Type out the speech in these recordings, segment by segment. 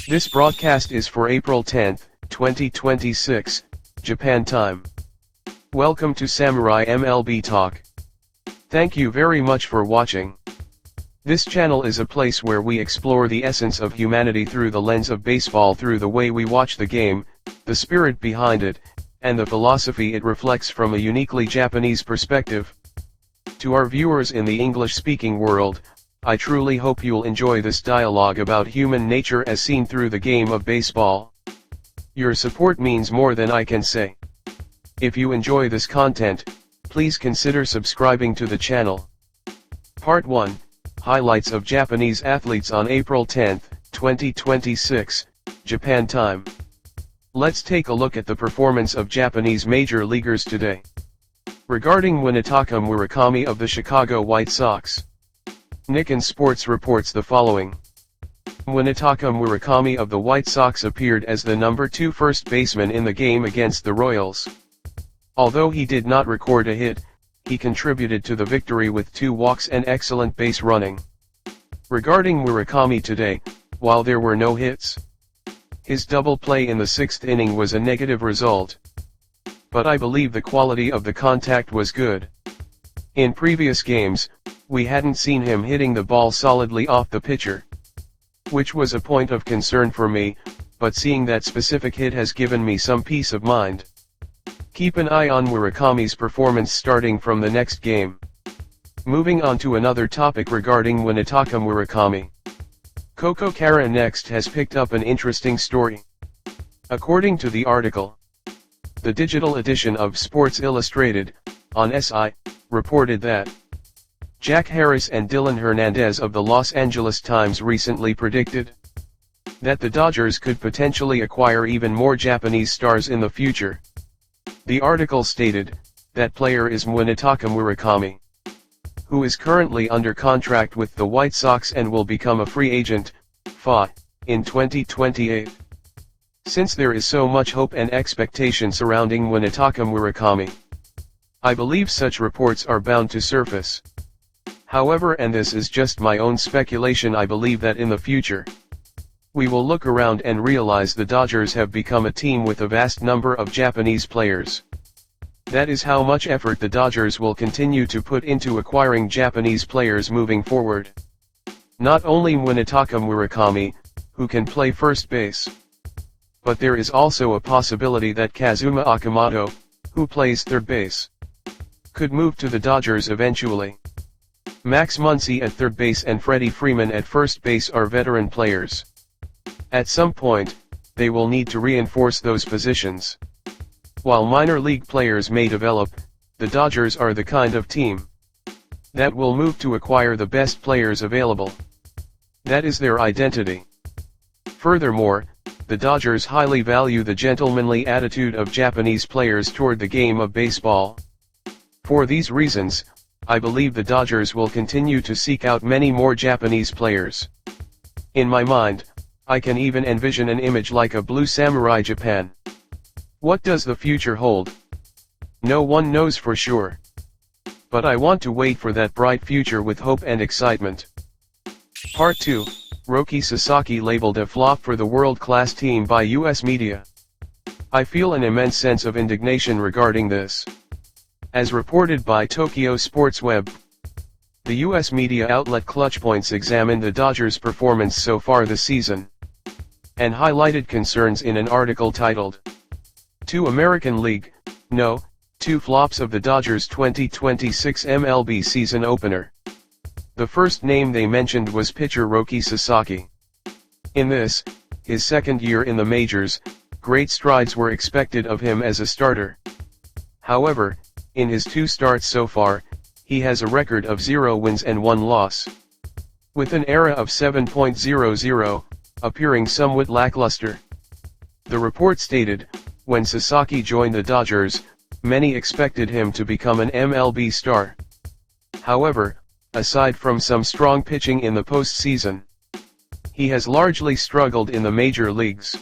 This broadcast is for April 10, 2026, Japan time. Welcome to Samurai MLB Talk. Thank you very much for watching. This channel is a place where we explore the essence of humanity through the lens of baseball, through the way we watch the game, the spirit behind it, and the philosophy it reflects from a uniquely Japanese perspective. To our viewers in the English-speaking world, I truly hope you'll enjoy this dialogue about human nature as seen through the game of baseball. Your support means more than I can say. If you enjoy this content, please consider subscribing to the channel. Part 1, Highlights of Japanese Athletes on April 10, 2026, Japan time. Let's take a look at the performance of Japanese major leaguers today. Regarding Munetaka Murakami of the Chicago White Sox, Nikkei Sports reports the following. Munetaka Murakami of the White Sox appeared as the number 2 first baseman in the game against the Royals. Although he did not record a hit, he contributed to the victory with 2 walks and excellent base running. Regarding Murakami today, while there were no hits, his double play in the 6th inning was a negative result. But I believe the quality of the contact was good. In previous games, we hadn't seen him hitting the ball solidly off the pitcher, which was a point of concern for me, but seeing that specific hit has given me some peace of mind. Keep an eye on Murakami's performance starting from the next game. Moving on to another topic regarding Munetaka Murakami. Coco Kara next has picked up an interesting story. According to the article, the digital edition of Sports Illustrated, on SI, reported that Jack Harris and Dylan Hernandez of the Los Angeles Times recently predicted that the Dodgers could potentially acquire even more Japanese stars in the future. The article stated, that player is Munetaka Murakami, who is currently under contract with the White Sox and will become a free agent, FA, in 2028. Since there is so much hope and expectation surrounding Munetaka Murakami, I believe such reports are bound to surface. However, and this is just my own speculation, I believe that in the future, we will look around and realize the Dodgers have become a team with a vast number of Japanese players. That is how much effort the Dodgers will continue to put into acquiring Japanese players moving forward. Not only Munetaka Murakami, who can play first base, but there is also a possibility that Kazuma Okamoto, who plays third base, could move to the Dodgers eventually. Max Muncy at third base and Freddie Freeman at first base are veteran players. At some point, they will need to reinforce those positions. While minor league players may develop, the Dodgers are the kind of team that will move to acquire the best players available. That is their identity. Furthermore, the Dodgers highly value the gentlemanly attitude of Japanese players toward the game of baseball. For these reasons, I believe the Dodgers will continue to seek out many more Japanese players. In my mind, I can even envision an image like a blue samurai Japan. What does the future hold? No one knows for sure. But I want to wait for that bright future with hope and excitement. Part 2, Roki Sasaki labeled a flop for the world-class team by US media. I feel an immense sense of indignation regarding this. As reported by Tokyo Sports Web, the US media outlet ClutchPoints examined the Dodgers' performance so far this season, and highlighted concerns in an article titled, "2 American League, No, 2 Flops of the Dodgers 2026 MLB Season Opener." The first name they mentioned was pitcher Roki Sasaki. In this, his second year in the majors, great strides were expected of him as a starter. However, in his 2 starts so far, he has a record of 0 wins and 1 loss, with an ERA of 7.00, appearing somewhat lackluster. The report stated, when Sasaki joined the Dodgers, many expected him to become an MLB star. However, aside from some strong pitching in the postseason, he has largely struggled in the major leagues,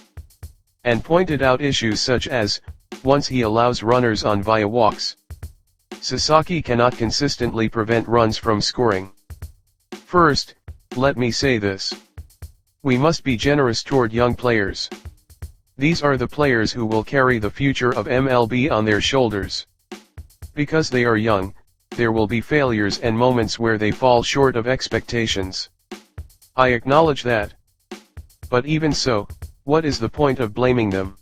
and pointed out issues such as, once he allows runners on via walks, Sasaki cannot consistently prevent runs from scoring. First, let me say this. We must be generous toward young players. These are the players who will carry the future of MLB on their shoulders. Because they are young, there will be failures and moments where they fall short of expectations. I acknowledge that. But even so, what is the point of blaming them?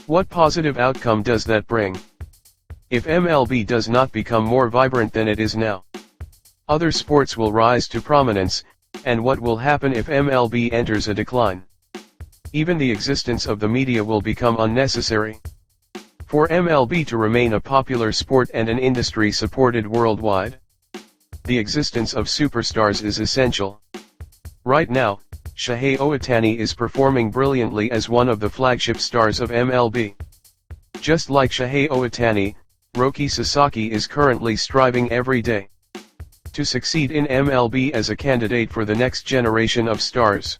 What positive outcome does that bring? If MLB does not become more vibrant than it is now, other sports will rise to prominence, and what will happen if MLB enters a decline? Even the existence of the media will become unnecessary. For MLB to remain a popular sport and an industry supported worldwide, the existence of superstars is essential. Right now, Shohei Ohtani is performing brilliantly as one of the flagship stars of MLB. Just like Shohei Ohtani, Roki Sasaki is currently striving every day to succeed in MLB as a candidate for the next generation of stars.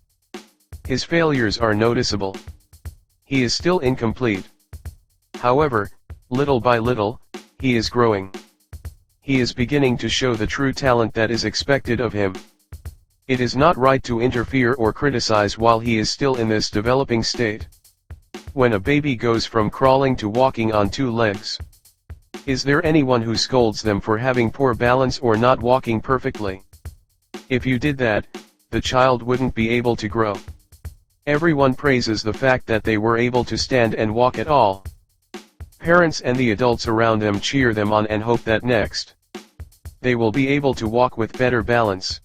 His failures are noticeable. He is still incomplete. However, little by little, he is growing. He is beginning to show the true talent that is expected of him. It is not right to interfere or criticize while he is still in this developing state. When a baby goes from crawling to walking on two legs, is there anyone who scolds them for having poor balance or not walking perfectly? If you did that, the child wouldn't be able to grow. Everyone praises the fact that they were able to stand and walk at all. Parents and the adults around them cheer them on and hope that next they will be able to walk with better balance.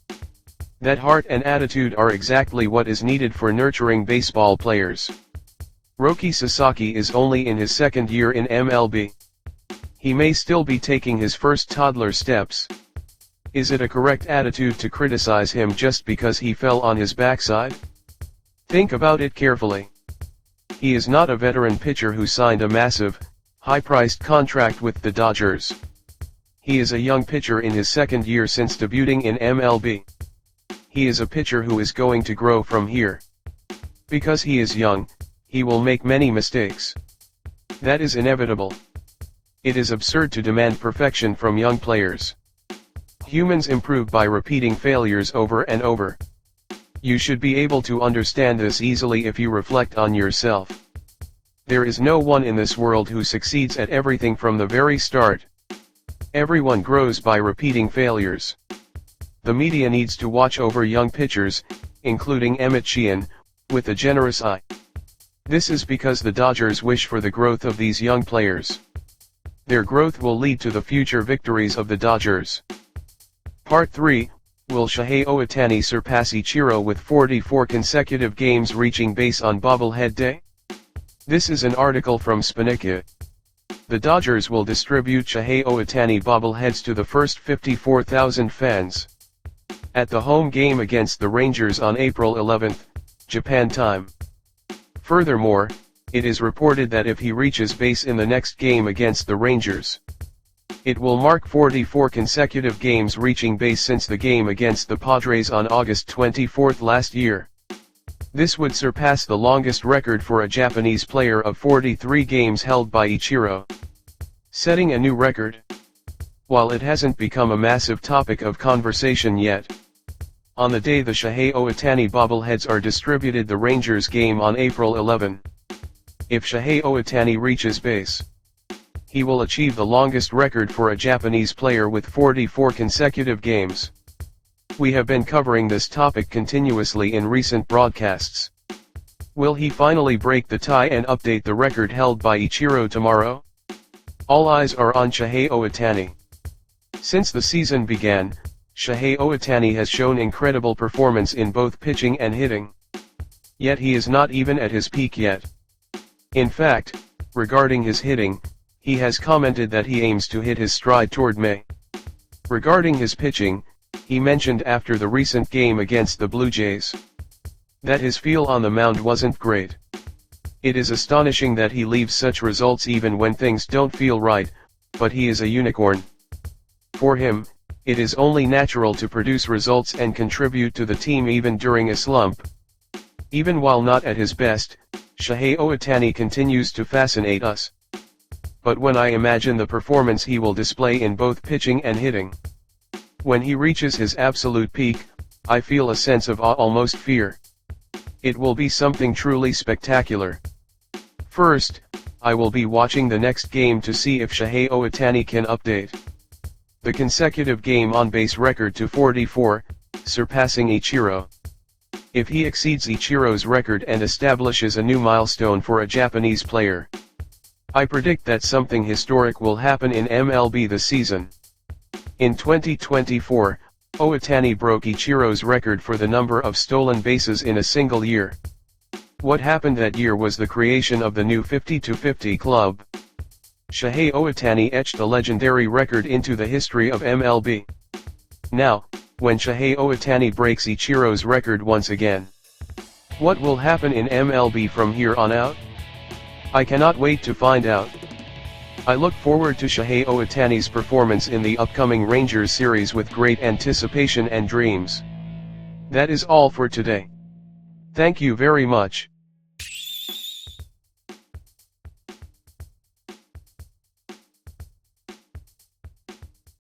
That heart and attitude are exactly what is needed for nurturing baseball players. Roki Sasaki is only in his second year in MLB. He may still be taking his first toddler steps. Is it a correct attitude to criticize him just because he fell on his backside? Think about it carefully. He is not a veteran pitcher who signed a massive, high-priced contract with the Dodgers. He is a young pitcher in his second year since debuting in MLB. He is a pitcher who is going to grow from here. Because he is young, he will make many mistakes. That is inevitable. It is absurd to demand perfection from young players. Humans improve by repeating failures over and over. You should be able to understand this easily if you reflect on yourself. There is no one in this world who succeeds at everything from the very start. Everyone grows by repeating failures. The media needs to watch over young pitchers, including Emmett Sheehan, with a generous eye. This is because the Dodgers wish for the growth of these young players. Their growth will lead to the future victories of the Dodgers. Part 3, will Shohei Ohtani surpass Ichiro with 44 consecutive games reaching base on Bobblehead Day? This is an article from Spinica. The Dodgers will distribute Shohei Ohtani bobbleheads to the first 54,000 fans at the home game against the Rangers on April 11, Japan time. Furthermore, it is reported that if he reaches base in the next game against the Rangers, it will mark 44 consecutive games reaching base since the game against the Padres on August 24 last year. This would surpass the longest record for a Japanese player of 43 games held by Ichiro, setting a new record. While it hasn't become a massive topic of conversation yet, on the day the Shohei Ohtani bobbleheads are distributed, the Rangers game on April 11. If Shohei Ohtani reaches base, he will achieve the longest record for a Japanese player with 44 consecutive games. We have been covering this topic continuously in recent broadcasts. Will he finally break the tie and update the record held by Ichiro tomorrow? All eyes are on Shohei Ohtani. Since the season began, Shohei Ohtani has shown incredible performance in both pitching and hitting. Yet he is not even at his peak yet. In fact, regarding his hitting, he has commented that he aims to hit his stride toward May. Regarding his pitching, he mentioned after the recent game against the Blue Jays that his feel on the mound wasn't great. It is astonishing that he leaves such results even when things don't feel right, but he is a unicorn. For him, it is only natural to produce results and contribute to the team even during a slump. Even while not at his best, Shohei Ohtani continues to fascinate us. But when I imagine the performance he will display in both pitching and hitting, when he reaches his absolute peak, I feel a sense of awe, almost fear. It will be something truly spectacular. First, I will be watching the next game to see if Shohei Ohtani can update the consecutive game on base record to 44, surpassing Ichiro. If he exceeds Ichiro's record and establishes a new milestone for a Japanese player, I predict that something historic will happen in MLB this season. In 2024, Ohtani broke Ichiro's record for the number of stolen bases in a single year. What happened that year was the creation of the new 50-50 club. Shohei Ohtani etched the legendary record into the history of MLB. Now, when Shohei Ohtani breaks Ichiro's record once again, what will happen in MLB from here on out? I cannot wait to find out. I look forward to Shohei Ohtani's performance in the upcoming Rangers series with great anticipation and dreams. That is all for today. Thank you very much.